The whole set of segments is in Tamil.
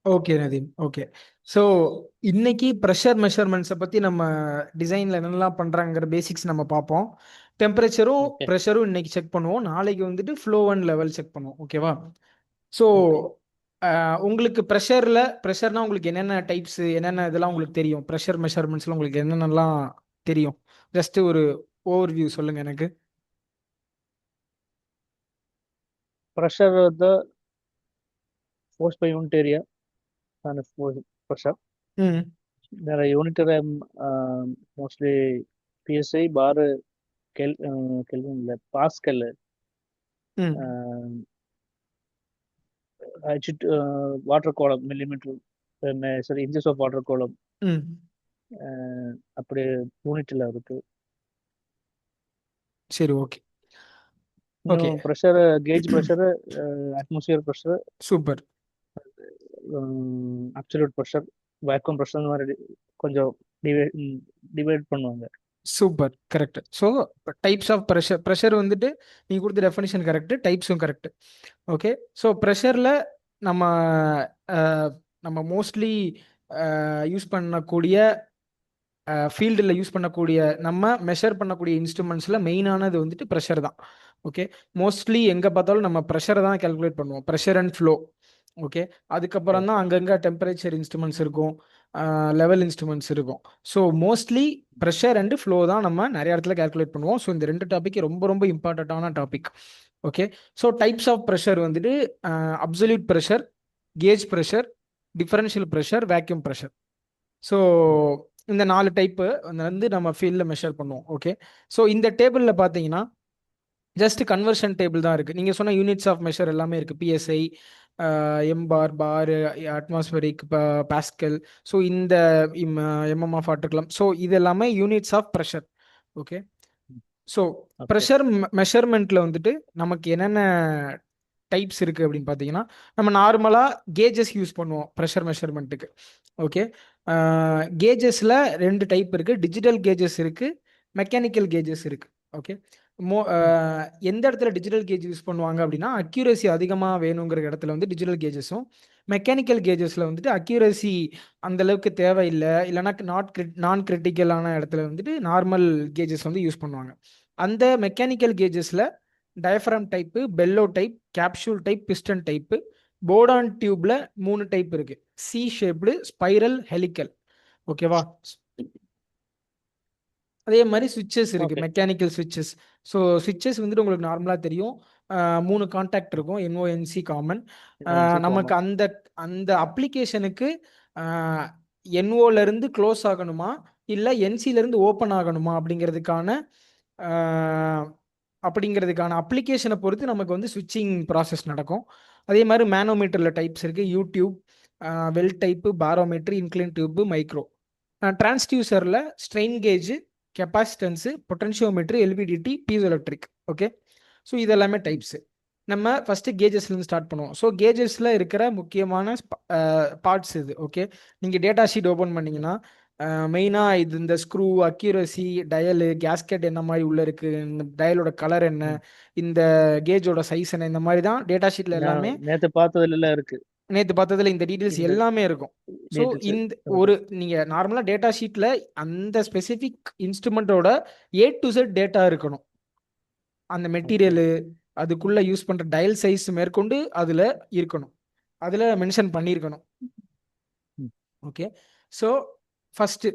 ஓகே நதீம். ஓகே. ஸோ இன்னைக்கு ப்ரெஷர் மெஷர்மெண்ட்ஸை பற்றி நம்ம டிசைனில் என்னெல்லாம் பண்ணுறாங்கிற பேசிக்ஸ் நம்ம பார்ப்போம். டெம்பரேச்சரும் ஓகே. ப்ரெஷரும் இன்னைக்கு செக் பண்ணுவோம். நாளைக்கு வந்துட்டு ஃப்ளோ அண்ட் லெவல் செக் பண்ணுவோம். ஓகேவா? So okay. உங்களுக்கு ப்ரெஷர்னா உங்களுக்கு என்னென்ன டைப்ஸ், என்னென்ன இதெல்லாம் உங்களுக்கு தெரியும்? ப்ரெஷர் மெஷர்மெண்ட்ஸில் உங்களுக்கு என்னென்னலாம் தெரியும்? ஜஸ்ட் ஒரு ஓவர்வியூ சொல்லுங்க எனக்கு. Pressure the force by unit area and force pressure. ம். There are unit area mostly PSI bar Kelvin இல்ல Pascal ம். water column millimeter sorry inches of water column ம். அப்படி யூனிட்ல இருக்கு. சரி. ஓகே. ஓகே. இன்னும் pressure gauge pressure atmosphere pressure super. Absolute pressure vacuum pressure மாதிரி கொஞ்சம் டிவைட் டிவைட் பண்ணுவாங்க. Super. Correct. So types of pressure வந்துட்டு நீங்கள் கொடுத்த டெஃபினிஷன் கரெக்ட், டைப்ஸும் கரெக்ட். ஓகே. ஸோ ப்ரெஷரில் நம்ம நம்ம மோஸ்ட்லி யூஸ் பண்ணக்கூடிய ஃபீல்டில் யூஸ் பண்ணக்கூடிய நம்ம மெஷர் பண்ணக்கூடிய இன்ஸ்ட்ருமெண்ட்ஸில் மெயினானது வந்துட்டு ப்ரெஷர் தான். ஓகே. மோஸ்ட்லி எங்கே பார்த்தாலும் நம்ம ப்ரெஷரை தான் கேல்குலேட் பண்ணுவோம், ப்ரெஷர் அண்ட் ஃப்ளோ. ஓகே. அதுக்கப்புறம் தான் அங்கங்கே டெம்பரேச்சர் இன்ஸ்ட்ருமெண்ட்ஸ் இருக்கும், லெவல் இன்ஸ்ட்ருமெண்ட்ஸ் இருக்கும். So mostly pressure and flow தான் நம்ம நிறைய இடத்துல கேல்குலேட் பண்ணுவோம். ஸோ இந்த ரெண்டு டாபிக் ரொம்ப ரொம்ப இம்பார்ட்டண்ட்டான topic. Okay. So types of pressure வந்துட்டு absolute pressure, gauge pressure, differential pressure, vacuum pressure. So இந்த 4 டைப்பு வந்து நம்ம ஃபீல்டில் மெஷர் பண்ணுவோம். ஓகே. ஸோ இந்த டேபிளில் பார்த்தீங்கன்னா ஜஸ்ட் கன்வர்ஷன் டேபிள் தான் இருக்குது. நீங்கள் சொன்ன யூனிட்ஸ் ஆஃப் மெஷர் எல்லாமே இருக்குது. PSI, M bar, bar, atmospheric, pascal. So இந்த எம்எம் ஆஃப் ஆட்டுக்கலாம். ஸோ இது எல்லாமே units of pressure. Okay. So okay. Pressure மெஷர்மெண்ட்டில் வந்துட்டு நமக்கு என்னென்ன டைப்ஸ் இருக்குது அப்படின்னு பார்த்தீங்கன்னா, நம்ம நார்மலாக கேஜஸ் யூஸ் பண்ணுவோம் ப்ரெஷர் மெஷர்மெண்ட்டுக்கு. ஓகே. கேஜஸில் 2 டைப் இருக்குது. டிஜிட்டல் கேஜஸ் இருக்குது, மெக்கானிக்கல் கேஜஸ் இருக்குது. ஓகே. எந்த இடத்துல டிஜிட்டல் கேஜ் யூஸ் பண்ணுவாங்க அப்படின்னா, அக்யூரசி அதிகமாக வேணுங்கிற இடத்துல வந்து டிஜிட்டல் கேஜஸும், மெக்கானிக்கல் கேஜஸில் வந்துட்டு அக்யூரசி அந்தளவுக்கு தேவையில்லை, இல்லைனா நான் கிரிட்டிக்கலான இடத்துல வந்துட்டு நார்மல் கேஜஸ் வந்து யூஸ் பண்ணுவாங்க. அந்த mechanical கேஜஸில் diaphragm type, bellow type, capsule type, piston type, போர்டான் டியூப்ல 3 type இருக்கு. C shaped, spiral, helical. ஓகேவா? அதே மாதிரி சுவிட்சஸ் இருக்கு, ஓகே. மெக்கானிக்கல் சுவிட்சஸ். ஸோ சுவிட்சஸ் வந்துட்டு உங்களுக்கு நார்மலாக தெரியும். 3 கான்டாக்ட் இருக்கும், என்ஓஎன்சி காமன். நமக்கு அந்த அந்த அப்ளிகேஷனுக்கு என்ஓல இருந்து க்ளோஸ் ஆகணுமா இல்லை என்சில இருந்து ஓப்பன் ஆகணுமா அப்படிங்கிறதுக்கான அப்ளிகேஷனை பொறுத்து நமக்கு வந்து ஸ்விட்சிங் ப்ராசஸ் நடக்கும். அதே மாதிரி மேனோமீட்டரில் டைப்ஸ் இருக்குது, U tube, well type, barometer, incline tube, micro. டிரான்ஸ்டியூசரில் strain gauge, capacitance, potentiometer, LVDT, piezo electric. Okay. So இதெல்லாமே டைப்ஸு. நம்ம ஃபஸ்ட்டு கேஜஸ்லேருந்து ஸ்டார்ட் பண்ணுவோம். ஸோ கேஜஸில் இருக்கிற முக்கியமான பார்ட்ஸ் இது. ஓகே. நீங்கள் டேட்டா ஷீட் ஓப்பன் பண்ணிங்கன்னா மெயினாக இது இந்த ஸ்க்ரூ, அக்யூரசி, டயலு, கேஸ்கெட் என்ன மாதிரி உள்ளே இருக்குது, இந்த டயலோட கலர் என்ன, இந்த கேஜோட சைஸ் என்ன, இந்த மாதிரி தான் டேட்டா ஷீட்டில் எல்லாமே. நேற்று பார்த்ததுல இருக்கு, நேற்று பார்த்ததுல இந்த டீட்டெயில்ஸ் இந்த எல்லாமே இருக்கும். So details. இந்த ஓகே. ஒரு நீங்கள் நார்மலாக டேட்டா ஷீட்டில் அந்த ஸ்பெசிஃபிக் இன்ஸ்ட்ருமெண்ட்டோட A to Z டேட்டா இருக்கணும். அந்த மெட்டீரியலு, அதுக்குள்ளே யூஸ் பண்ணுற டயல் சைஸ் மேற்கொண்டு அதில் இருக்கணும், அதில் மென்ஷன் பண்ணியிருக்கணும். Okay. So first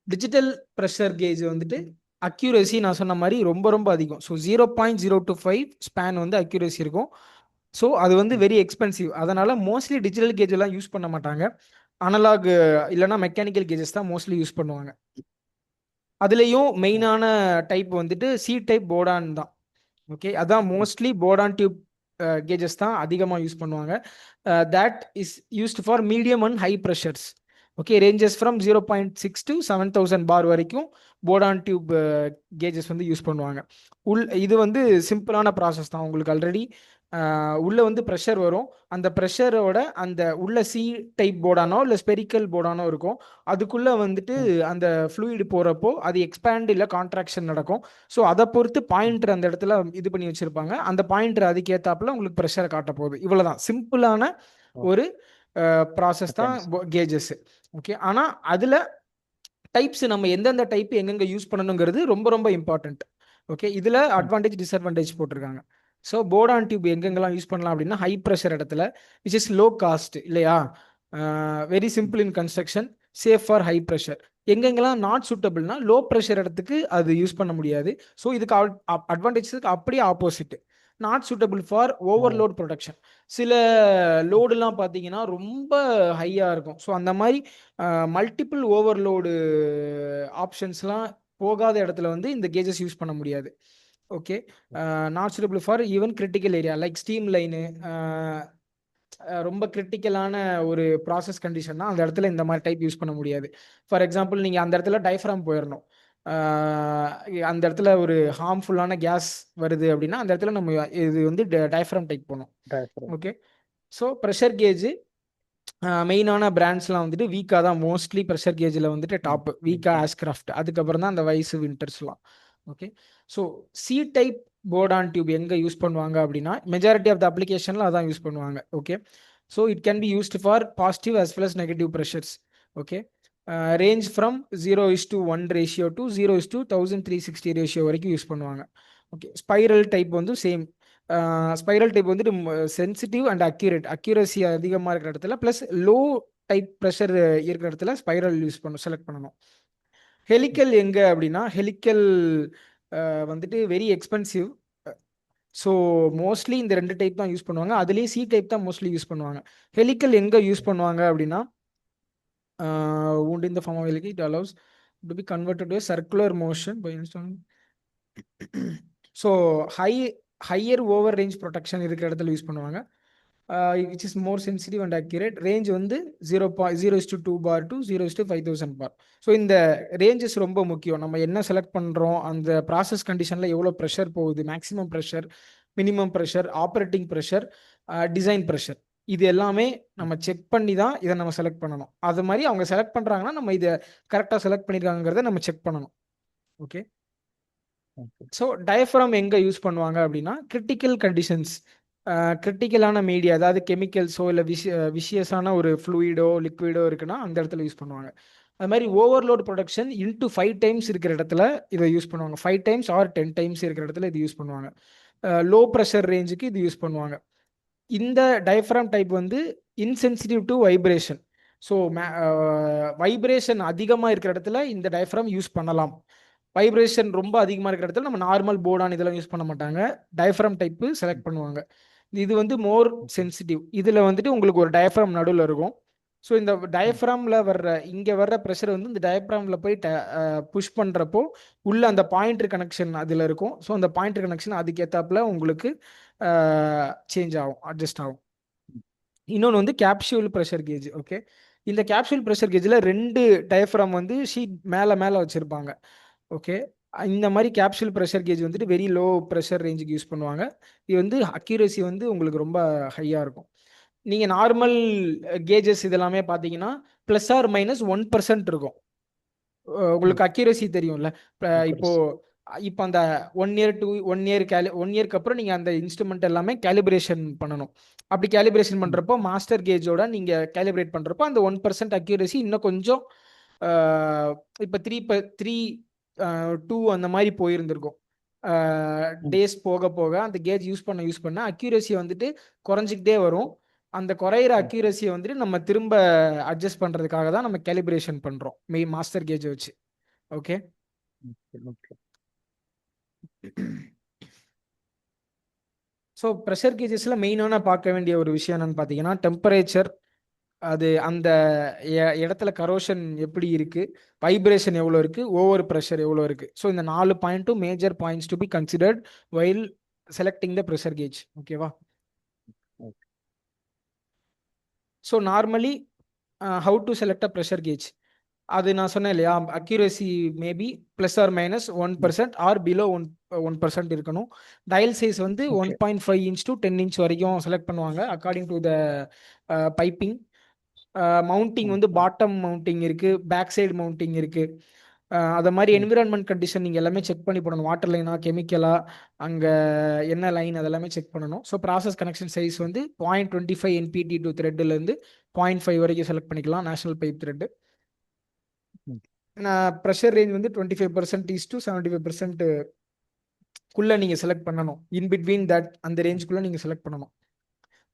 digital pressure gauge வந்துட்டு அக்யூரசி நான் சொன்ன மாதிரி ரொம்ப ரொம்ப அதிகம். ஸோ 0.025 ஸ்பேன் வந்து அக்யூரசி இருக்கும். ஸோ அது வந்து வெரி எக்ஸ்பென்சிவ். அதனால் மோஸ்ட்லி டிஜிட்டல் கேஜ் எல்லாம் யூஸ் பண்ண மாட்டாங்க. அனலாக் இல்லைனா மெக்கானிக்கல் கேஜஸ் தான் மோஸ்ட்லி யூஸ் பண்ணுவாங்க. அதுலேயும் மெயினான டைப் வந்துட்டு சி டைப் போர்டான் தான். ஓகே. அதான் மோஸ்ட்லி போர்டான் டியூப் கேஜஸ் தான் அதிகமாக யூஸ் பண்ணுவாங்க. That is used for medium and high pressures. Okay. Ranges from 0.6 to 7000 பார் வரைக்கும் போர்டான் டியூப் கேஜஸ் வந்து யூஸ் பண்ணுவாங்க. இது வந்து சிம்பிளான ப்ராசஸ் தான். உங்களுக்கு ஆல்ரெடி உள்ள வந்து ப்ரெஷர் வரும். அந்த ப்ரெஷரோட அந்த உள்ள சி டைப் போர்டானோ இல்லை ஸ்பெரிக்கல் போர்டானோ இருக்கும். அதுக்குள்ள வந்துட்டு அந்த ஃப்ளூயிட் போறப்போ அது எக்ஸ்பேண்ட் இல்லை கான்ட்ராக்ஷன் நடக்கும். ஸோ அதை பொறுத்து பாயிண்டர் அந்த இடத்துல இது பண்ணி வச்சிருப்பாங்க. அந்த பாயிண்டர் அதுக்கேற்றாப்புல உங்களுக்கு ப்ரெஷரை காட்ட போகுது. இவ்வளவுதான் சிம்பிளான ஒரு ப்ராசஸ் தான் Attends. கேஜஸ். ஓகே, ஆனால் அதில் டைப்ஸ் நம்ம எந்தெந்த டைப் எங்கெங்க யூஸ் பண்ணணுங்கிறது ரொம்ப ரொம்ப இம்பார்ட்டன்ட். ஓகே, இதில் அட்வான்டேஜ் டிஸ்அட்வான்டேஜ் போட்டிருக்காங்க. ஸோ போர்டான் டியூப் எங்கெங்கெல்லாம் யூஸ் பண்ணலாம் அப்படின்னா ஹை ப்ரெஷர் இடத்துல, விச் இஸ் லோ காஸ்ட் இல்லையா, very simple in construction, safe for high pressure. எங்கெங்கெல்லாம் நாட் சூட்டபிள்னா லோ ப்ரெஷர் இடத்துக்கு அது யூஸ் பண்ண முடியாது. ஸோ இதுக்கு அட்வான்டேஜஸ்க்கு அப்படியே opposite, not suitable for overload production. சில லோடுலாம் பார்த்தீங்கன்னா ரொம்ப ஹையாக இருக்கும். ஸோ அந்த மாதிரி மல்டிபிள் ஓவர்லோடு ஆப்ஷன்ஸ்லாம் போகாத இடத்துல வந்து இந்த கேஜஸ் யூஸ் பண்ண முடியாது. Okay, not suitable for even critical area like steam line, ரொம்ப கிரிட்டிக்கலான ஒரு ப்ராசஸ் கண்டிஷன்னா அந்த இடத்துல இந்த மாதிரி டைப் யூஸ் பண்ண முடியாது. ஃபார் எக்ஸாம்பிள் நீங்கள் அந்த இடத்துல டைஃப்ராம் போயிடணும். அந்த இடத்துல ஒரு ஹார்ம்ஃபுல்லான கேஸ் வருது அப்படின்னா அந்த இடத்துல நம்ம இது வந்து டைஃப்ராம் டைப் போகணும். Diaphragm. Okay, so pressure gauge மெயினான பிராண்ட்ஸ்லாம் வந்துட்டு வீக்கா தான், மோஸ்ட்லி ப்ரெஷர் கேஜில் வந்துட்டு டாப் வீக்கா ஆஸ்கிராஃப்ட், அதுக்கப்புறம் தான் அந்த வைஸ் வின்டர்ஸ்லாம். Okay, so C type Bourdon tube எங்கே யூஸ் பண்ணுவாங்க அப்படின்னா மெஜாரிட்டி ஆஃப் த அப்ளிகேஷனில் அதான் யூஸ் பண்ணுவாங்க. Okay, so it can be used for positive as well as negative pressures. Okay, range from 0:1 ratio to 0:1360 ratio வரைக்கும் யூஸ் பண்ணுவாங்க. ஓகே, ஸ்பைரல் டைப் வந்து சேம். ஸ்பைரல் டைப் வந்துட்டு சென்சிட்டிவ் அண்ட் அக்யூரசி அதிகமாக இருக்கிற இடத்துல ப்ளஸ் லோ டைப் ப்ரெஷர் இருக்கிற இடத்துல ஸ்பைரல் யூஸ் செலக்ட் பண்ணணும். ஹெலிக்கல் எங்கே அப்படின்னா ஹெலிக்கல் வந்துட்டு வெரி எக்ஸ்பென்சிவ். ஸோ மோஸ்ட்லி இந்த ரெண்டு டைப் தான் யூஸ் பண்ணுவாங்க. அதுலேயே சி டைப் தான் மோஸ்ட்லி யூஸ் பண்ணுவாங்க. ஹெலிக்கல் எங்கே யூஸ் பண்ணுவாங்க அப்படின்னா wound in the form of helical, it allows to be converted to a circular motion by installing. So higher over range protection இருக்கிற இடத்துல யூஸ் பண்ணுவாங்க, which is more sensitive and accurate. Range வந்து 0.0:2 பார் டு 0:5000 பார். ஸோ இந்த ரேஞ்சஸ் ரொம்ப முக்கியம். நம்ம என்ன செலக்ட் பண்ணுறோம், அந்த ப்ராசஸ் கண்டிஷனில் எவ்வளோ ப்ரெஷர் போகுது, maximum pressure, minimum pressure, operating pressure, design pressure, இது எல்லாமே நம்ம செக் பண்ணி தான் இதை நம்ம செலக்ட் பண்ணணும். அது மாதிரி அவங்க செலக்ட் பண்ணுறாங்கன்னா நம்ம இதை கரெக்டாக செலக்ட் பண்ணியிருக்காங்கிறத நம்ம செக் பண்ணணும். ஓகே, ஸோ டயஃப்ராம் எங்கே யூஸ் பண்ணுவாங்க அப்படின்னா கிரிட்டிக்கல் கண்டிஷன்ஸ், கிரிட்டிக்கலான மீடியா, அதாவது கெமிக்கல்ஸோ இல்லை விஷியஸான ஒரு ஃப்ளூயிடோ லிக்விடோ இருக்குன்னா அந்த இடத்துல யூஸ் பண்ணுவாங்க. அது மாதிரி ஓவர்லோட் ப்ரொடக்ஷன் இன்ட்டு 5 டைம்ஸ் இருக்கிற இடத்துல இதை யூஸ் பண்ணுவாங்க. 5 டைம்ஸ் ஆர் 10 டைம்ஸ் இருக்கிற இடத்துல இது யூஸ் பண்ணுவாங்க. லோ ப்ரெஷர் ரேஞ்சுக்கு இது யூஸ் பண்ணுவாங்க. இந்த டயஃப்ராம் டைப் வந்து insensitive to vibration. So vibration அதிகமாக இருக்கிற இடத்துல இந்த டயஃப்ராம் யூஸ் பண்ணலாம். வைப்ரேஷன் ரொம்ப அதிகமாக இருக்கிற இடத்துல நம்ம நார்மல் போர்டான் இதெல்லாம் யூஸ் பண்ண மாட்டாங்க, டயஃப்ராம் டைப்பு செலக்ட் பண்ணுவாங்க. இது வந்து மோர் சென்சிட்டிவ். இதில் வந்துட்டு உங்களுக்கு ஒரு டயஃப்ராம் நடுவில் இருக்கும். ஸோ இந்த டயஃப்ராமில் இங்கே வர்ற ப்ரெஷர் வந்து இந்த டயஃப்ராமில் போய் புஷ் பண்ணுறப்போ உள்ள அந்த பாயிண்டர் கனெக்ஷன் அதில் இருக்கும். ஸோ அந்த பாயிண்டர் கனெக்ஷன் அதுக்கேற்றாப்புல உங்களுக்கு சேஞ்ச் ஆகும், அட்ஜஸ்ட் ஆகும். இன்னொன்று வந்து கேப்சூல் ப்ரெஷர் கேஜ். ஓகே, இந்த கேப்சூல் ப்ரெஷர் கேஜில் 2 டயஃப்ராம் வந்து ஷீட் மேலே மேலே வச்சுருப்பாங்க. ஓகே, இந்த மாதிரி கேப்சூல் ப்ரெஷர் கேஜ் வந்துட்டு வெரி லோ ப்ரெஷர் ரேஞ்சுக்கு யூஸ் பண்ணுவாங்க. இது வந்து அக்யூரசி வந்து உங்களுக்கு ரொம்ப ஹையாக இருக்கும். நீங்கள் நார்மல் கேஜஸ் இதெல்லாமே பார்த்தீங்கன்னா +or-1% இருக்கும். உங்களுக்கு அக்யூரசி தெரியும்ல. இப்போ இப்போ அந்த 1 இயர் 1 இயர் 1 இயர்க்கு அப்புறம் நீங்கள் அந்த இன்ஸ்ட்ருமெண்ட் எல்லாமே கேலிப்ரேஷன் பண்ணணும். அப்படி கேலிப்ரேஷன் பண்ணுறப்போ மாஸ்டர் கேஜோட நீங்கள் கேலிப்ரேட் பண்ணுறப்போ அந்த 1% அக்யூரசி இன்னும் கொஞ்சம் இப்போ 3 2 அந்த மாதிரி போயிருந்திருக்கும். டேஸ் போக போக அந்த கேஜ் யூஸ் பண்ண அக்யூரசி வந்துட்டு குறைஞ்சிக்கிட்டே வரும். அந்த குறையிற அக்யூரசியை வந்துட்டு நம்ம திரும்ப அட்ஜஸ்ட் பண்ணுறதுக்காக தான் நம்ம கேலிப்ரேஷன் பண்ணுறோம் மாஸ்டர் கேஜை வச்சு. ஓகே, ஸோ ப்ரெஷர் கேஜஸில் மெயினான பார்க்க வேண்டிய ஒரு விஷயம் என்னன்னு பார்த்தீங்கன்னா டெம்பரேச்சர், அது அந்த இடத்துல கரோஷன் எப்படி இருக்குது, வைப்ரேஷன் எவ்வளோ இருக்குது, ஓவர் ப்ரெஷர் எவ்வளோ இருக்குது. ஸோ இந்த 4 பாயிண்ட்டும் major points to be considered while selecting the pressure gauge. ஓகேவா? So normally how to select a pressure gauge, அது நான் சொன்னேன் இல்லையா, accuracy maybe +or-1% are below 1% இருக்கணும். டயல் சைஸ் வந்து 1.5 இன்ச் டு 10 இன்ச் வரைக்கும் செலக்ட் பண்ணுவாங்க according to the piping. Mounting வந்து பாட்டம் மவுண்டிங் இருக்குது, பேக் சைடு மவுண்டிங் இருக்குது. அதை மாதிரி ம். என்விரான்மெண்ட் கண்டிஷன் நீங்கள் எல்லாமே செக் பண்ணி போடணும். வாட்டர் லைனா, கெமிக்கலா, அங்கே என்ன லைன், அதெல்லாமே செக் பண்ணணும். ஸோ ப்ராசஸ் கனெக்ஷன் சைஸ் வந்து 0.25 என்பிடி டு த்ரெட்லேருந்து 0.5 வரைக்கும் செலக்ட் பண்ணிக்கலாம், நேஷனல் பைப் த்ரெட்டு. ம். ப்ரெஷர் ரேஞ்ச் வந்து 25% ஈஸ் டு 75% குள்ள நீங்கள் செலக்ட் பண்ணணும். இன் பிட்வீன் தட், அந்த ரேஞ்சுக்குள்ளே நீங்கள் செலக்ட் பண்ணணும்.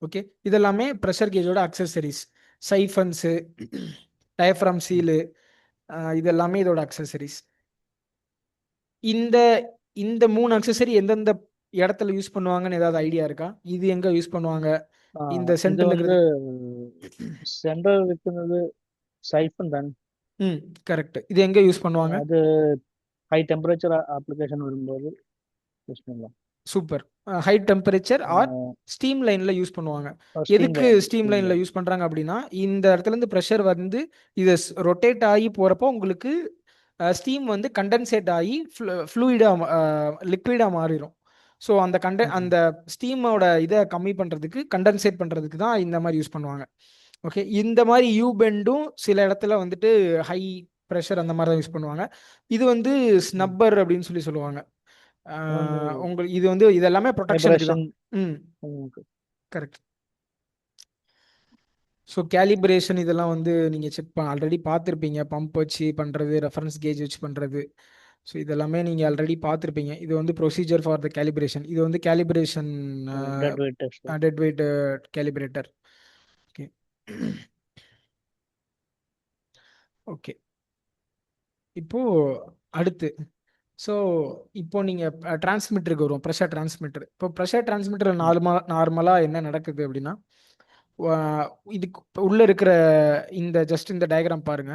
ஓகே, இதெல்லாமே ப்ரெஷர் கேஜோட அக்சசரிஸ். சைஃபன்ஸு, டயஃப்ரம் சீலு, இது எல்லாமே இதோட அக்சசரிஸ். இந்த இந்த 3 அக்சசரி எந்தெந்த இடத்துல யூஸ் பண்ணுவாங்கன்னு ஏதாவது ஐடியா இருக்கா? இது எங்க யூஸ் பண்ணுவாங்க? இந்த இது சென்டர்ல வந்து இருக்கிறது. சென்ட்ரல் வைக்கிறது சைஃபன் தான். கரெக்ட். இது எங்க யூஸ் பண்ணுவாங்க? அது ஹை டெம்பரேச்சர் அப்ளிகேஷன் வரும்போது யூஸ் பண்ணலாம். Super. High temperature or steam லைன்ல யூஸ் பண்ணுவாங்க. எதுக்கு ஸ்டீம் லைன்ல யூஸ் பண்றாங்க அப்படின்னா, இந்த இடத்துல இருந்து ப்ரெஷர் வந்து இது ரொட்டேட் ஆகி போறப்போ உங்களுக்கு ஸ்டீம் வந்து கண்டென்சேட் ஆகி ஃப்ளூயிடா, லிக்விடா மாறிடும். ஸோ அந்த ஸ்டீமோட இதை கம்மி பண்றதுக்கு, கண்டென்சேட் பண்றதுக்கு தான் இந்த மாதிரி யூஸ் பண்ணுவாங்க. ஓகே, இந்த மாதிரி யூ பெண்டும் சில இடத்துல வந்துட்டு ஹை ப்ரெஷர் அந்த மாதிரி தான் யூஸ் பண்ணுவாங்க. இது வந்து ஸ்னப்பர் அப்படின்னு சொல்லி சொல்லுவாங்க. உங்களுக்கு இது வந்து இதெல்லாமே ப்ரொடெக்ஷனுக்கு தான். கரெக்ட். ஸோ கேலிப்ரேஷன் இதெல்லாம் வந்து நீங்கள் ஆல்ரெடி பார்த்துருப்பீங்க. பம்ப் வச்சு பண்ணுறது, ரெஃபரன்ஸ் கேஜ் வச்சு பண்ணுறது. ஸோ இதெல்லாமே நீங்கள் ஆல்ரெடி பார்த்துருப்பீங்க. இது வந்து ப்ரொசீஜர் ஃபார் த கேலிப்ரேஷன். இது வந்து calibration dead weight calibrator. Okay okay, இப்போ அடுத்து, ஸோ இப்போ நீங்கள் டிரான்ஸ்மிட்டருக்கு வருவோம். Pressure transmitter. இப்போ ப்ரெஷர் டிரான்ஸ்மிட்டர் நார்மலாக என்ன நடக்குது அப்படின்னா, இதுக்கு உள்ள இருக்கிற ஜஸ்ட் இந்த டயக்ராம் பாருங்க.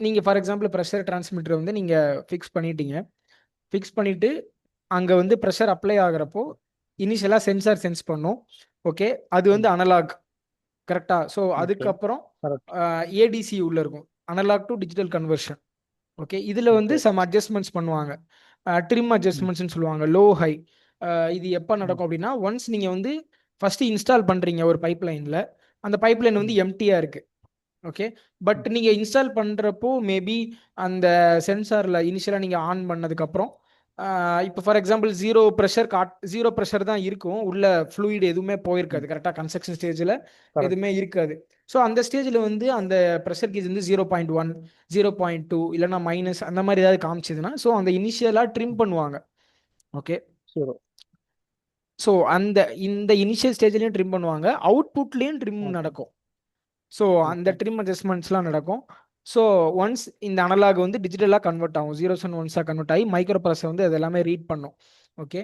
நீங்கள் ஃபார் எக்ஸாம்பிள் ப்ரெஷர் டிரான்ஸ்மிட்டர் வந்து நீங்கள் ஃபிக்ஸ் பண்ணிட்டீங்க. ஃபிக்ஸ் பண்ணிவிட்டு அங்கே வந்து ப்ரெஷர் அப்ளை ஆகிறப்போ இனிஷியலாக சென்சார் சென்ஸ் பண்ணும். ஓகே, அது வந்து அனலாக். கரெக்டா? ஸோ அதுக்கப்புறம் ஏடிசி உள்ள இருக்கும், analog to digital conversion. Okay, இதில் வந்து சம் அட்ஜஸ்ட்மெண்ட்ஸ் பண்ணுவாங்க. ட்ரிம் அட்ஜஸ்ட்மெண்ட்ஸ்னு சொல்லுவாங்க, லோ ஹை. இது எப்போ நடக்கும் அப்படின்னா, ஒன்ஸ் நீங்கள் வந்து ஃபஸ்ட்டு இன்ஸ்டால் பண்ணுறீங்க ஒரு பைப் லைனில், அந்த பைப் லைன் வந்து எம்டியாக இருக்குது. ஓகே, பட் நீங்கள் இன்ஸ்டால் பண்ணுறப்போ மேபி அந்த சென்சாரில் இனிஷியலாக நீங்கள் ஆன் பண்ணதுக்கப்புறம் இப்போ ஃபார் எக்ஸாம்பிள் ஜீரோ ப்ரெஷர் தான் இருக்கும், உள்ள ஃப்ளூயிட் எதுவுமே போயிருக்காது. கரெக்டாக கன்ஸ்ட்ரக்ஷன் ஸ்டேஜில் எதுவுமே இருக்காது. ஸோ அந்த ஸ்டேஜில் வந்து அந்த ப்ரெஷர் கேஜ் வந்து 0.1, 0.2 இல்லைனா மைனஸ் அந்த மாதிரி ஏதாவது காமிச்சதுன்னா, ஸோ அந்த இனிஷியலாக ட்ரிம் பண்ணுவாங்க. ஓகே, ஸோ இந்த இனிஷியல் ஸ்டேஜ்லேயும் ட்ரிம் பண்ணுவாங்க, அவுட்புட்லேயும் ட்ரிம் நடக்கும். ஸோ அந்த ட்ரிம் அட்ஜஸ்ட்மெண்ட்ஸ்லாம் நடக்கும். ஸோ ஒன்ஸ் இந்த அனலாக் வந்து டிஜிட்டலாக கன்வெர்ட் ஆகும், ஜீரோஸ் அண்ட் ஒன்ஸாக கன்வெர்ட் ஆகி மைக்ரோ ப்ராசஸர் வந்து அது எல்லாமே ரீட் பண்ணும். Okay,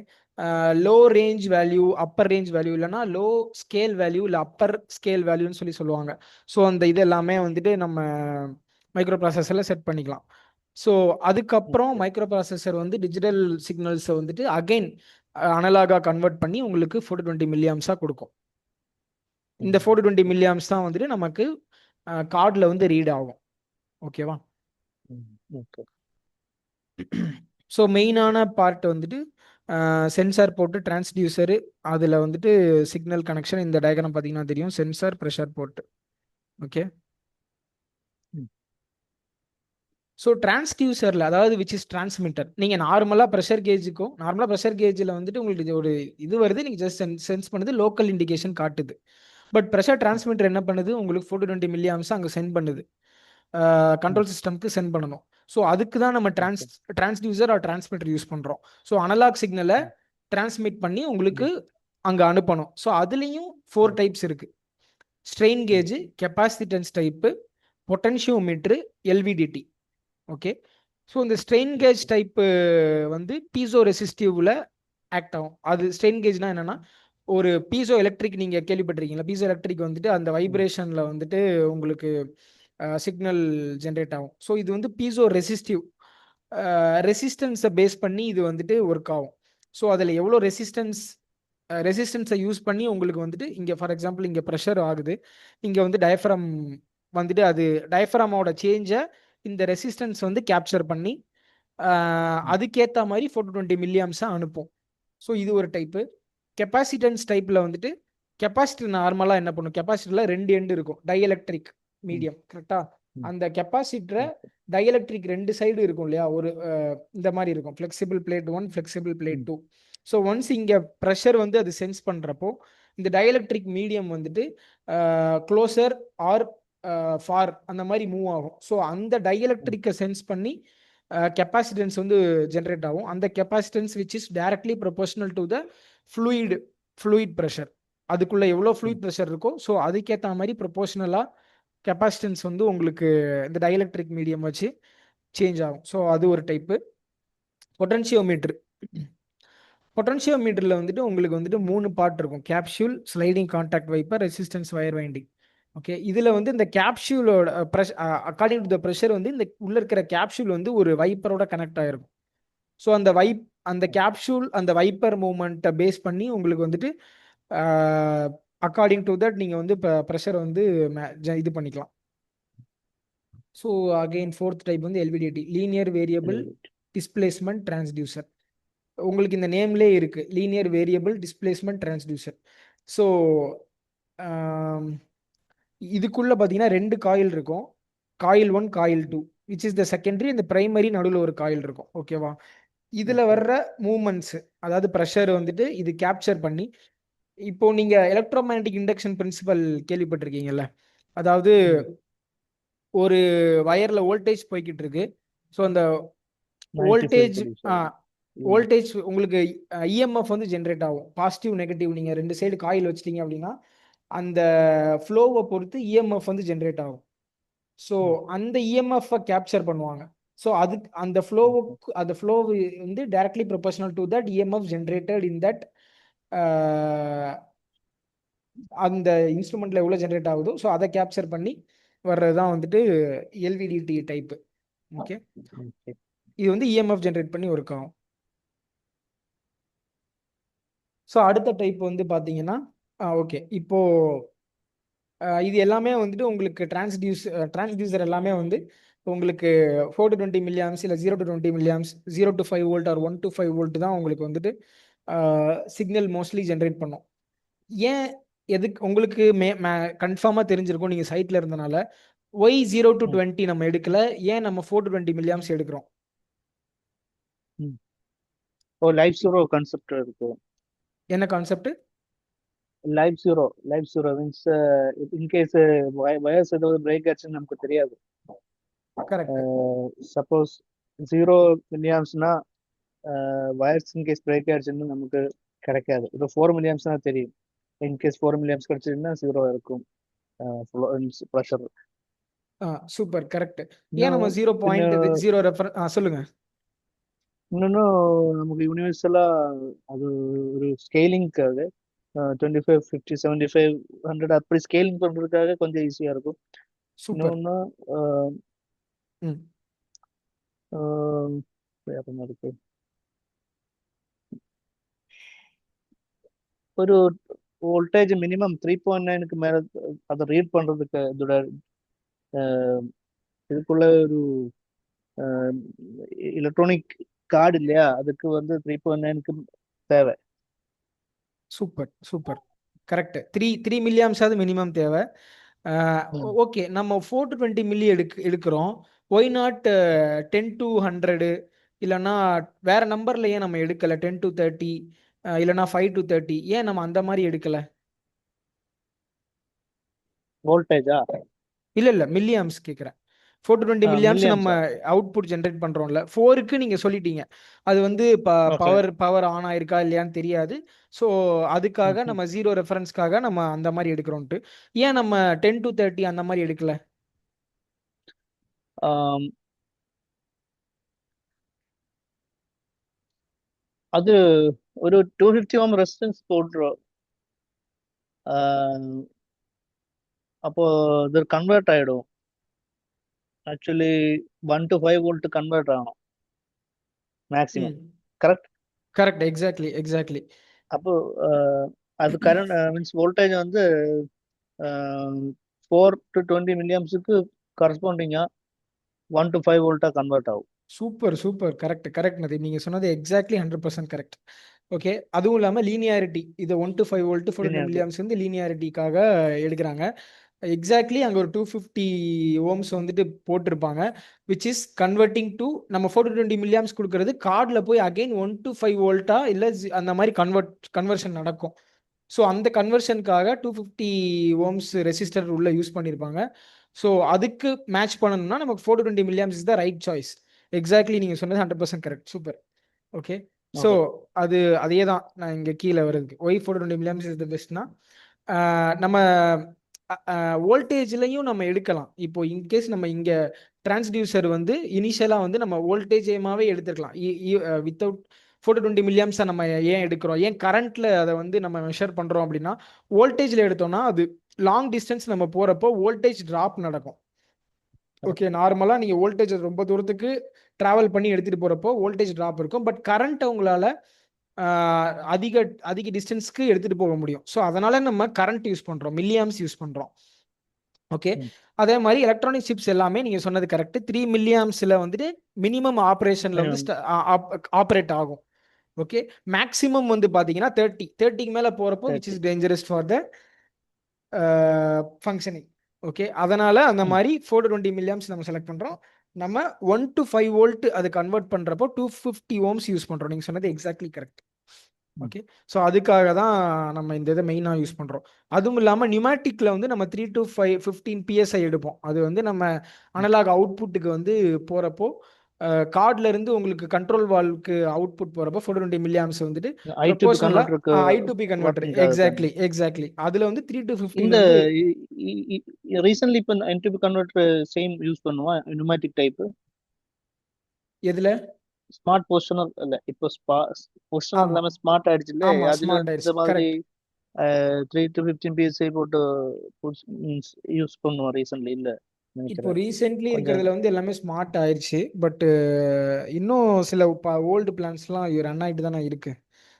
low range value, upper range value, இல்லைனா லோ ஸ்கேல் வேல்யூ, இல்லை அப்பர் ஸ்கேல் வேல்யூன்னு சொல்லுவாங்க. ஸோ அந்த இது எல்லாமே வந்துட்டு நம்ம மைக்ரோ ப்ராசஸரில் செட் பண்ணிக்கலாம். ஸோ அதுக்கப்புறம் மைக்ரோ ப்ராசஸர் வந்து டிஜிட்டல் சிக்னல்ஸை வந்துட்டு அகைன் அனலாகாக கன்வெர்ட் பண்ணி உங்களுக்கு 420 மில்லியாம்ஸாக கொடுக்கும். இந்த 420 மில்லியாம்ஸ் தான் வந்துட்டு நமக்கு கார்டில் வந்து ரீட் ஆகும். ஓகேவா? ஸோ மெயினான பார்ட் வந்துட்டு சென்சார் போர்ட்டு, டிரான்ஸ்டியூசரு, அதில் வந்துட்டு சிக்னல் கனெக்ஷன். இந்த டயக்ராம் பார்த்தீங்கன்னா தெரியும், sensor, pressure port. Okay, so டிரான்ஸ்டியூசரில், அதாவது விச் இஸ் டிரான்ஸ்மிட்டர், நீங்கள் நார்மலாக ப்ரெஷர் கேஜில் வந்துட்டு உங்களுக்கு ஒரு இது வருது, நீங்கள் ஜஸ்ட் சென்ஸ் பண்ணுது, லோக்கல் இண்டிகேஷன் காட்டுது. பட் ப்ரெஷர் டிரான்ஸ்மிட்டர் என்ன பண்ணுது, உங்களுக்கு 420 மில்லியாம்ஸ் அங்கே சென்ட் பண்ணுது, கண்ட்ரோல் சிஸ்டம்க்கு சென்ட் பண்ணணும். ஸோ அதுக்கு தான் நம்ம டிரான்ஸ்டியூசர் ஆர் டிரான்ஸ்மிட்டர் யூஸ் பண்ணுறோம். ஸோ அனலாக் சிக்னலை டிரான்ஸ்மிட் பண்ணி உங்களுக்கு அங்கே அனுப்பணும். ஸோ அதுலேயும் 4 டைப்ஸ் இருக்குது: strain gauge, capacitance type, potentiometer, LVDT. Okay, so இந்த ஸ்ட்ரெயின் கேஜ் டைப்பு வந்து பீசோ ரெசிஸ்டிவ்ல ஆக்ட் ஆகும். அது ஸ்ட்ரெயின் கேஜ்னா என்னன்னா, ஒரு பீசோ எலக்ட்ரிக் நீங்கள் கேள்விப்பட்டிருக்கீங்களா? பீசோ எலக்ட்ரிக் வந்துட்டு அந்த வைப்ரேஷனில் வந்துட்டு உங்களுக்கு சிக்னல் ஜென்ரேட் ஆகும். ஸோ இது வந்து பீசோ ரெசிஸ்டன்ஸை பேஸ் பண்ணி இது வந்துட்டு ஒர்க் ஆகும். ஸோ அதில் எவ்வளோ ரெசிஸ்டன்ஸை யூஸ் பண்ணி உங்களுக்கு வந்துட்டு இங்கே ஃபார் எக்ஸாம்பிள் இங்கே ப்ரெஷர் ஆகுது, இங்கே வந்து டயஃப்ரம் வந்துட்டு அது டயஃப்ரமோட சேஞ்சை இந்த ரெசிஸ்டன்ஸ் வந்து கேப்சர் பண்ணி அதுக்கேற்ற மாதிரி 420 மில்லியாம்ஸாக அனுப்பும். ஸோ இது ஒரு டைப்பு. கெப்பாசிட்டன்ஸ் டைப்பில் வந்துட்டு கெப்பாசிட்டர் நார்மலாக என்ன பண்ணும், கெப்பாசிட்டரில் 2 எண்டு இருக்கும், டை எலக்ட்ரிக் மீடியம். கரெக்டாக? அந்த கெப்பாசிட்டரை ஓகே. டைஎலக்ட்ரிக் ரெண்டு சைடு இருக்கும் இல்லையா, ஒரு இந்த மாதிரி இருக்கும், flexible plate 1, flexible plate 2. So once இங்கே ப்ரெஷர் வந்து அது சென்ஸ் பண்ணுறப்போ இந்த டைஎலக்ட்ரிக் மீடியம் வந்துட்டு க்ளோசர் ஆர் ஃபார் அந்த மாதிரி மூவ் ஆகும். ஸோ அந்த டைஎலக்ட்ரிக்கை சென்ஸ் பண்ணி கெப்பாசிட்டன்ஸ் வந்து ஜென்ரேட் ஆகும். அந்த capacitance which is directly proportional to the fluid pressure. அதுக்குள்ள எவ்வளோ ஃப்ளூயிட் ப்ரெஷர் இருக்கோ ஸோ அதுக்கேற்ற மாதிரி ப்ரொபோஷனலாக கெப்பாசிட்டன்ஸ் வந்து உங்களுக்கு இந்த டைஎலக்ட்ரிக் மீடியம் வச்சு சேஞ்ச் ஆகும். ஸோ அது ஒரு டைப்பு. பொட்டன்ஷியோமீட்டர். பொட்டன்ஷியோமீட்டரில் வந்துட்டு உங்களுக்கு வந்துட்டு 3 பார்ட் இருக்கும்: capsule, sliding contact wiper, resistance wire winding. Okay, இதில் வந்து இந்த கேப்சூலோட அக்கார்டிங் டு த ப்ரெஷர் வந்து இந்த உள்ள இருக்கிற கேப்சூல் வந்து ஒரு வைப்பரோட கனெக்ட் ஆகிருக்கும். ஸோ அந்த கேப்சூல் அந்த வைப்பர் மூமெண்ட்டை பேஸ் பண்ணி உங்களுக்கு வந்துட்டு அக்கார்டிங் டு தட் நீங்கள் வந்து இப்போ ப்ரெஷர் வந்து இது பண்ணிக்கலாம். ஸோ அகெயின் ஃபோர்த் டைப் வந்து LVDT, linear variable displacement transducer. உங்களுக்கு இந்த நேம்லே இருக்கு, linear variable displacement transducer. So இதுக்குள்ள பார்த்தீங்கன்னா 2 காயில் இருக்கும், coil 1, coil 2, which is the secondary. இந்த பிரைமரி நடுவில் ஒரு காயில் இருக்கும். ஓகேவா, இதுல வர்ற மூமெண்ட்ஸ், அதாவது ப்ரெஷர் வந்துட்டு இது கேப்சர் பண்ணி, இப்போ நீங்க எலக்ட்ரோமேக்னடிக் இண்டக்ஷன் பிரின்சிபல் கேள்விப்பட்டிருக்கீங்கல்ல, அதாவது ஒரு வயர்ல வோல்டேஜ் போய்கிட்டு இருக்கு. ஸோ அந்த 95 வோல்டேஜ் degrees ஆகும். வோல்டேஜ் உங்களுக்கு இஎம்எஃப் வந்து ஜென்ரேட் ஆகும். பாசிட்டிவ் நெகட்டிவ் நீங்க 2 சைடு காயில் வச்சிட்டீங்க அப்படின்னா அந்த ஃப்ளோவை பொறுத்து இஎம்எஃப் வந்து ஜென்ரேட் ஆகும். ஸோ அந்த இஎம்எஃப் கேப்சர் பண்ணுவாங்க. ஸோ அதுக்கு அந்த ஃப்ளோ வந்து directly proportional to that EMF generated in that அந்த இன்ஸ்ட்ருமெண்ட்ல எவ்வளோ ஜென்ரேட் ஆகுதோ ஸோ அதை கேப்சர் பண்ணி வர்றது தான் வந்துட்டு எல்விடிடி டைப்பு. ஓகே, இது வந்து இஎம்எஃப் ஜென்ரேட் பண்ணி ஒர்க் ஆகும். ஸோ அடுத்த டைப் வந்து பார்த்தீங்கன்னா ஓகே, இப்போ இது எல்லாமே வந்துட்டு உங்களுக்கு டிரான்ஸ்டியூசர் எல்லாமே வந்து உங்களுக்கு 4 to 20 மில்லியாம்ஸ் இல்லை 0 to 20 milliamps, 0 to 5 volt or 1 to 5 volt தான் உங்களுக்கு வந்துட்டு சிக்னல் மோஸ்ட்லி ஜென்ரேட் பண்ணும். ஏன் எதுக்கு உங்களுக்கு கன்ஃபார்மாக தெரிஞ்சிருக்கும் நீங்கள் சைட்டில் இருந்தனால, ஒய் 0 to 20 நம்ம எடுக்கல, ஏன் நம்ம 4 to 20 மில்லியாம்ஸ் எடுக்கிறோம்? லைஃப் ஜீரோ கான்செப்ட் இருக்கு. என்ன concept? Life zero means in case wires ஏதாவது பிரேக் ஆச்சுன்னு நமக்கு தெரியாது. கரெக்ட். சப்போஸ் 0 மில்லியாம்ஸ்னா வயர்ஸ் இன்கேஸ் பிரேக் ஆச்சுன்னு நமக்கு கிடைக்காது. இப்போ 4 மில்லியாம்ஸ் தான் தெரியும். இன்கேஸ் 4 மில்லியாம்ஸ் கிடைச்சதுன்னா 0 இருக்கும் ப்ரெஷர். Super, correct. ஏன் நம்ம 0.0 ரெஃபரன்ஸ் சொல்லுங்க. இன்னொன்னு நமக்கு யூனிவர்சலா அது ஒரு ஸ்கேலிங்காக 25, 50, 75, 100 அப்படி ஸ்கேலிங் பண்றதுக்காக கொஞ்சம் ஈஸியா இருக்கும். சூப்பர். இன்னொன்னு இருக்கு, ஒரு வோல்டேஜ் மினிமம் 3.9க்கு மேல அதை ரீட் பண்றதுக்கு இதோட இதுக்குள்ள ஒரு எலக்ட்ரானிக் கார்டு இல்லையா, அதுக்கு வந்து 3.9க்கு தேவை. Super super, correct. 3 மில்லியாம்ஸாவது மினிமம் தேவை. ஓகே, நம்ம 4 to 20 மில்லி எடுக்கிறோம். ஒய் நாட் 10 to 100 இல்லைன்னா வேற நம்பர்ல ஏன் நம்ம எடுக்கல? 10 to 30 இல்லைன்னா 5 to 30 ஏன் நம்ம அந்த மாதிரி எடுக்கல? வோல்டேஜா? இல்ல மில்லியாம்ஸ் கேட்குறேன். 4 to 20 மில்லியாம்ஸ் நம்ம அவுட்புட் ஜென்ரேட் பண்றோம்ல. 4க்கு நீங்க சொல்லிட்டீங்க, அது வந்து பவர் ஆன் ஆயிருக்கா இல்லையான்னு தெரியாது. ஸோ அதுக்காக நம்ம 0 ரெஃபரன்ஸ்க்காக நம்ம அந்த மாதிரி எடுக்கிறோம்ட்டு. ஏன் நம்ம 10 to 30 அந்த மாதிரி எடுக்கல? அது ஒரு 250 ohm ரெசிஸ்டன்ஸ் போடுறோம். அப்போ இது கன்வெர்ட் ஆயிடும். ஆக்சுவலி 1 to 5 வோல்ட் கன்வெர்ட் ஆகணும் மேக்ஸிமம். கரெக்ட். எக்ஸாக்ட்லி. அப்போ அது கரண்ட் மீன்ஸ் வோல்டேஜ் வந்து 4 to 20 மில்லியம்ஸுக்கு கரஸ்பாண்டிங்கா 1 to 5 வோல்ட்டா கன்வெர்ட் ஆகும். சூப்பர், கரெக்ட் நதி, நீங்க சொன்னது எக்ஸாக்ட்லி 100% கரெக்ட். ஓகே, அதுவும் இல்லாமல் லீனியாரிட்டி, இது 1 to 5 வோல்ட் 4 மில்லியாம்ஸ் வந்து லீனியாரிட்டிக்காக எடுக்கிறாங்க. எக்ஸாக்ட்லி அங்கே ஒரு 250 ஓம்ஸ் வந்துட்டு போட்டிருப்பாங்க, விச் இஸ் கன்வெர்ட்டிங் டு நம்ம 420 மில்லியாம்ஸ் கொடுக்கறது கார்டில் போய் அகைன் 1 to 5 வோல்ட்டா இல்லை அந்த மாதிரி கன்வர்ஷன் நடக்கும். ஸோ அந்த கன்வர்ஷனுக்காக 250 ஓம்ஸ் ரெசிஸ்டர் உள்ள யூஸ் பண்ணியிருப்பாங்க. ஸோ அதுக்கு மேட்ச் பண்ணணும்னா நமக்கு 420 milliamps is the right choice. Exactly நீங்கள் சொன்னது 100% correct. Super. Okay, so okay. அது அதே தான் நான் இங்கே கீழே வருது. ஒய் 420 மில்லியாம்ஸ் இஸ் த பெஸ்ட்னா நம்ம வோல்டேஜ்லையும் நம்ம எடுக்கலாம். இப்போ இன்கேஸ் நம்ம இங்கே டிரான்ஸ்டியூசர் வந்து இனிஷியலாக வந்து நம்ம வோல்டேஜேமாவே எடுத்துக்கலாம். வித்தவுட் 420 மில்லியம்ஸை நம்ம ஏன் எடுக்கிறோம், ஏன் கரண்ட்ல அதை வந்து நம்ம மெஷர் பண்ணுறோம் அப்படின்னா, வோல்டேஜில் எடுத்தோம்னா அது லாங் டிஸ்டன்ஸ் நம்ம போகிறப்போ வோல்டேஜ் ட்ராப் நடக்கும். ஓகே, நார்மலாக நீங்கள் வோல்டேஜ் ரொம்ப தூரத்துக்கு ட்ராவல் பண்ணி எடுத்துகிட்டு போகிறப்போ வோல்டேஜ் ட்ராப் இருக்கும். பட் கரண்ட்டை உங்களால் அதிக அதிக டிஸ்டன்ஸ்க்கு எடுத்துகிட்டு போக முடியும். ஸோ அதனால் நம்ம கரண்ட் யூஸ் பண்ணுறோம், மில்லியாம்ஸ் யூஸ் பண்ணுறோம். ஓகே, அதே மாதிரி எலக்ட்ரானிக் சிப்ஸ் எல்லாமே நீங்கள் சொன்னது கரெக்ட். 3 மில்லியாம்ஸில் வந்துட்டு மினிமம் ஆப்ரேஷனில் வந்து ஆப்ரேட் ஆகும். ஓகே, மேக்ஸிமம் வந்து பார்த்தீங்கன்னா 30க்கு மேலே போகிறப்போ which is dangerous for the functioning. Okay, அதனால் அந்த மாதிரி 420 மில்லியாம்ஸ் நம்ம செலக்ட் பண்ணுறோம். நம்ம 1 to 5 வோல்ட் அது கன்வெர்ட் பண்ணுறப்போ 250 ஓம்ஸ் யூஸ் பண்ணுறோம். நீங்கள் சொன்னது எக்ஸாக்ட்லி கரெக்ட். ஓகே, ஸோ அதுக்காக தான் நம்ம இந்த இதை மெயினாக யூஸ் பண்ணுறோம். அதுவும் இல்லாமல் நியூமேட்டிக்கில் வந்து நம்ம 3 to 15 PSI எடுப்போம். அது வந்து நம்ம அனலாக் அவுட்புட்டுக்கு வந்து போகிறப்போ கார்டில் இருந்து உங்களுக்கு கண்ட்ரோல் வால்வுக்கு அவுட்புட் போகிறப்போ 420 மில்லியாம்ஸ் வந்துட்டு I2P கன்வெர்ட்டர். எக்ஸாக்ட்லி அதில் வந்து 3 to 15 இந்த வந்து ரீசன்ட்லி இப்போ I2P கன்வெர்ட்டர் சேம் யூஸ் பண்ணுவோம் நியூமேட்டிக் டைப். எதுல ஸ்மார்ட் பொசிஷனர் இல்ல, இப்போ பொசிஷனர் எல்லாமே ஸ்மார்ட் ஆயிடுச்சு இல்ல, அதுல இந்த மாதிரி 3 to 15 PSI போட்டு யூஸ் பண்ணுவோம் ரீசன்ட்லி இல்ல. இப்போ ரீசென்ட்லி இருக்கிறதுல வந்து எல்லாமே ஸ்மார்ட் ஆயிடுச்சு. பட் இன்னும் சில ஓல்டு பிளான்ஸ்லாம் ரன் ஆகிட்டு தானே இருக்கு.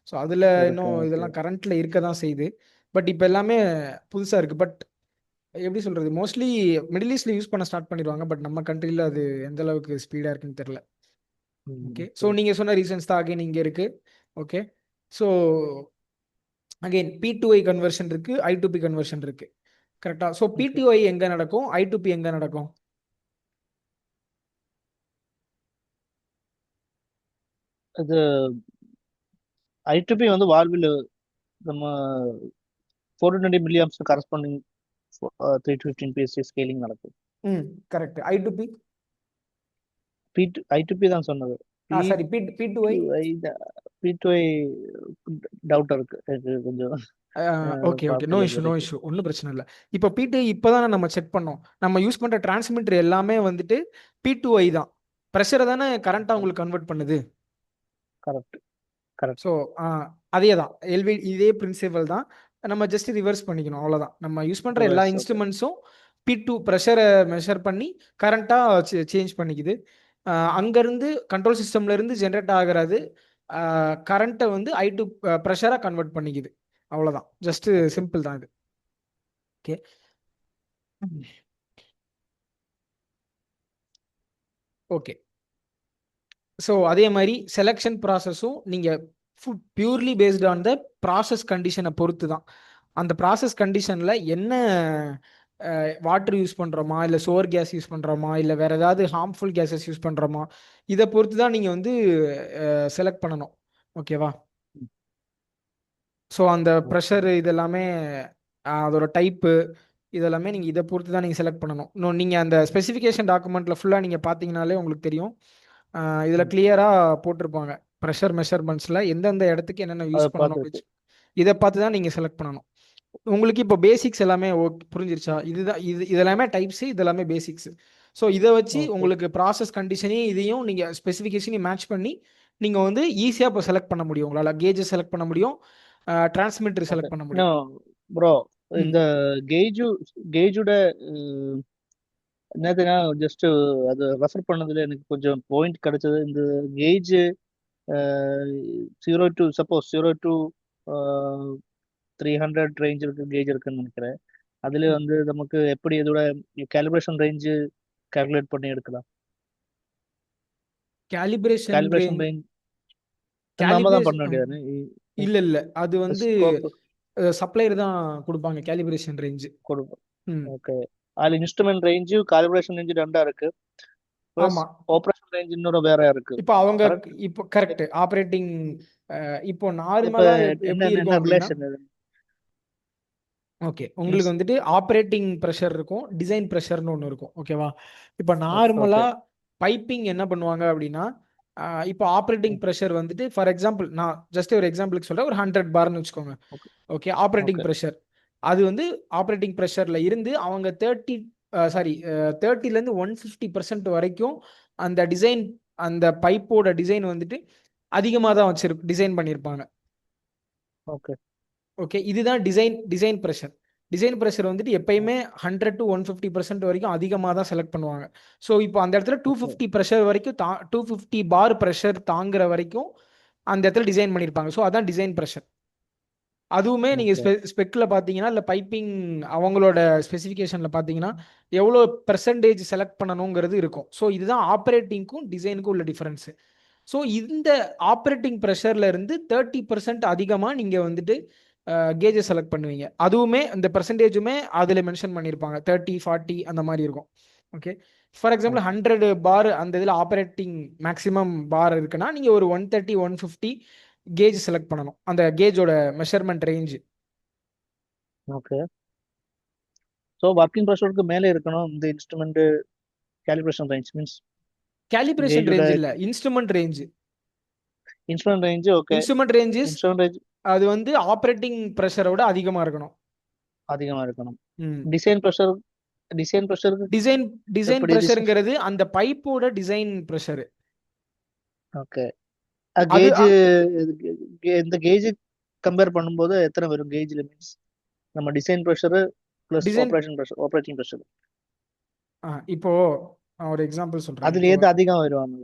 ஸோ அதில் இன்னும் இதெல்லாம் கரண்ட்ல இருக்க தான் செய்யுது. பட் இப்போ எல்லாமே புதுசாக இருக்கு. பட் எப்படி சொல்றது, மோஸ்ட்லி மிடில் ஈஸ்ட்ல யூஸ் பண்ண ஸ்டார்ட் பண்ணிடுவாங்க. பட் நம்ம கண்ட்ரியில் அது எந்த அளவுக்கு ஸ்பீடாக இருக்குன்னு தெரியல. ஓகே, ஸோ நீங்கள் சொன்ன ரீசன்ஸ் தான் அகைன் இங்கே இருக்கு. Okay, so again P2I conversion இருக்கு, I2P கன்வர்ஷன் இருக்கு. கரெக்டா? ஸோ P2I எங்க நடக்கும், I2P எங்க நடக்கும்? அது I2P வந்து வால்வில் நம்ம 420 milliamps corresponding 3 to 15 PSI scaling நடக்கும். கரெக்ட். I2P I2P தான் சொன்னது. சாரி, P2I டவுட் இருக்கு கொஞ்சம். ஓகே, நோ இஷ்யூ, ஒன்றும் பிரச்சனை இல்லை. இப்போ P2I இப்போதானே நம்ம செக் பண்ணோம். நம்ம யூஸ் பண்ணுற டிரான்ஸ்மிட்டர் எல்லாமே வந்துட்டு P2I தான். ப்ரெஷரை தானே கரண்ட்டாக உங்களுக்கு கன்வெர்ட் பண்ணுது. கரெக்ட். ஸோ அதே தான் இதே பிரின்சிபல் தான். நம்ம ஜஸ்ட் ரிவர்ஸ் பண்ணிக்கணும், அவ்வளோதான். நம்ம யூஸ் பண்ணுற எல்லா இன்ஸ்ட்ருமெண்ட்ஸும் P2 ப்ரெஷரை மெஷர் பண்ணி கரண்ட்டாக சேஞ்ச் பண்ணிக்குது. அங்கேருந்து கண்ட்ரோல் சிஸ்டம்லேருந்து ஜென்ரேட் ஆகிறது கரண்ட்டை வந்து I2 ப்ரெஷராக கன்வெர்ட் பண்ணிக்குது. அவ்வளோதான், ஜஸ்ட் சிம்பிள் தான் இது. Okay, okay. ஸோ அதே மாதிரி செலெக்ஷன் ப்ராசஸும் நீங்கள் purely based on the process கண்டிஷனை பொறுத்து தான். அந்த ப்ராசஸ் கண்டிஷனில் என்ன வாட்டர் யூஸ் பண்ணுறோமா, இல்லை சோர் கேஸ் யூஸ் பண்ணுறோமா, இல்லை வேறு ஏதாவது ஹார்ம்ஃபுல் கேஸஸ் யூஸ் பண்ணுறோமா, இதை பொறுத்து தான் நீங்கள் வந்து செலக்ட் பண்ணணும். ஓகேவா? ஸோ அந்த ப்ரெஷர் இதெல்லாமே அதோட டைப்பு இதெல்லாமே நீங்கள் இதை பொறுத்து தான் நீங்கள் செலக்ட் பண்ணணும். இன்னும் நீங்கள் அந்த ஸ்பெசிஃபிகேஷன் டாக்குமெண்ட்டில் ஃபுல்லாக நீங்கள் பார்த்தீங்கனாலே உங்களுக்கு தெரியும். இதில் கிளியராக போட்டிருப்பாங்க ப்ரெஷர் மெஷர்மெண்ட்ஸில் எந்தெந்த இடத்துக்கு என்னென்ன யூஸ் பண்ணணும். இதை பார்த்து தான் நீங்கள் செலக்ட் பண்ணணும். உங்களுக்கு இப்போ பேசிக்ஸ் எல்லாமே புரிஞ்சிருச்சா? இதெல்லாமே டைப்ஸு, இதெல்லாமே பேசிக்ஸ். ஸோ இதை வச்சு உங்களுக்கு ப்ராசஸ் கண்டிஷனையும் இதையும் நீங்கள் ஸ்பெசிஃபிகேஷனையும் மேட்ச் பண்ணி நீங்கள் வந்து ஈஸியாக இப்போ செலக்ட் பண்ண முடியும். உங்களால் கேஜஸ் செலக்ட் பண்ண முடியும், டிரான்ஸ்மிட்டர் செலக்ட் பண்ண முடியும். ப்ரோ, இந்த கேஜோட என்னதுன்னா ஜஸ்ட் அது ரெஃபர் பண்ணதுல எனக்கு கொஞ்சம் பாயிண்ட் கிடைச்சது. இந்த gauge 0 to suppose 0 to 300 range இருக்கு கேஜ் இருக்குன்னு நினைக்கிறேன். அதுல வந்து நமக்கு எப்படி இதோட காலிப்ரேஷன் ரேஞ்சு கால்குலேட் பண்ணி எடுக்கலாம்? காலிப்ரேஷன் ரேஞ்ச் நாம தான் பண்ண வேண்டியது இல்ல அது வந்து சப்ளையர் தான் கொடுப்பாங்க காலிப்ரேஷன் ரேஞ்ச். ம் ஓகே. அதுல இன்ஸ்ட்ருமெண்ட் ரேஞ்சு காலிபிரேஷன் ரேஞ்சு ரெண்டா இருக்கு. ப்ளஸ் ஆமா ஆப்ரேஷன் ரேஞ்ச் இன்னொரு வேற இருக்கு. இப்போ அவங்க கரெக்ட். இப்போ கரெக்ட் ஆப்ரேட்டிங் இப்போ இப்ப நார்மலா என்ன எப்படி இருக்கும் என்ன அப்படின்னா ரிலேஷன் இது? ஓகே உங்களுக்கு மீன்ஸ் வந்துட்டு ஆப்ரேட்டிங் ப்ரெஷர் இருக்கும், டிசைன் ப்ரெஷர்னு ஒன்று இருக்கும். ஓகேவா? இப்போ ஓகே நார்மலா பைப்பிங் என்ன பண்ணுவாங்க அப்படின்னா இப்போ ஆப்ரேட்டிங் ப்ரெஷர் வந்துட்டு ஃபார் எக்ஸாம்பிள் நான் ஜஸ்ட் ஒரு எக்ஸாம்பிளுக்கு சொல்றேன், ஒரு 100 பார்னு வச்சுக்கோங்க. Okay okay operating okay pressure அது வந்து ஆப்ரேட்டிங் ப்ரெஷர்ல இருந்து அவங்க 30லேருந்து 150% வரைக்கும் அந்த டிசைன் அந்த பைப்போட டிசைன் வந்துட்டு அதிகமாக தான் டிசைன் பண்ணியிருப்பாங்க. ஓகே ஓகே இதுதான் டிசைன் ப்ரெஷர். டிசைன் ப்ரெஷர் வந்துட்டு எப்பயுமே 100 to 150% வரைக்கும் அதிகமாக தான் செலக்ட் பண்ணுவாங்க. ஸோ இப்போ அந்த இடத்துல ஓகே 250 ப்ரெஷர் வரைக்கும் 250 பார் ப்ரெஷர் தாங்குற வரைக்கும் அந்த இடத்துல டிசைன் பண்ணியிருப்பாங்க. ஸோ அதான் டிசைன் ப்ரெஷர். அதுவுமே நீங்கள் ஓகே ஸ்பெக்கில் பார்த்தீங்கன்னா இல்லை பைப்பிங் அவங்களோட ஸ்பெசிஃபிகேஷனில் பார்த்தீங்கன்னா எவ்வளோ பெர்சன்டேஜ் செலக்ட் பண்ணணுங்கிறது இருக்கும். ஸோ இதுதான் ஆப்ரேட்டிங்க்கும் டிசைனுக்கும் உள்ள டிஃபரன்ஸு. ஸோ இந்த ஆப்ரேட்டிங் ப்ரெஷர்ல இருந்து 30% அதிகமாக நீங்கள் வந்துட்டு கேஜை செலக்ட் பண்ணுவீங்க. அதுவுமே இந்த பெர்சன்டேஜுமே அதில் மென்ஷன் பண்ணியிருப்பாங்க 30 40 அந்த மாதிரி இருக்கும். ஓகே ஃபார் எக்ஸாம்பிள் 100 பார் அந்த இதில் ஆப்ரேட்டிங் மேக்ஸிமம் பார் இருக்குன்னா நீங்கள் ஒரு 130 150 கேஜ் செலக்ட் பண்ணணும், அந்த கேஜோட measurement range. Okay. So working ப்ரெஷருக்கு மேலே இருக்கணும் இந்த instrument. Calibration range means calibration கேஜோட ரேஞ்ச் இல்லை, instrument range. Instrument range. Okay. Instrument ranges instrument range அது வந்து ஆப்ரேட்டிங் ப்ரெஷரோட அதிகமாக இருக்கணும். அதிகமா இருக்கணும். ம் டிசைன் ப்ரெஷர் டிசைன் ப்ரெஷருக்கு டிசைன் டிசைன் எப்படி டிசைன்? ப்ரெஷருங்கிறது அந்த பைப்போட டிசைன் ப்ரெஷர். ஓகே. அது கேஜ் இந்த கேஜ் கம்பேர் பண்ணும்போது எத்தனை வரும் கேஜ்ல? மீன்ஸ் நம்ம design pressure plus design operating pressure இப்போ நான் ஒரு எக்ஸாம்பிள் சொல்றேன். அதுல இப்போ எது அதிகம் வரும்?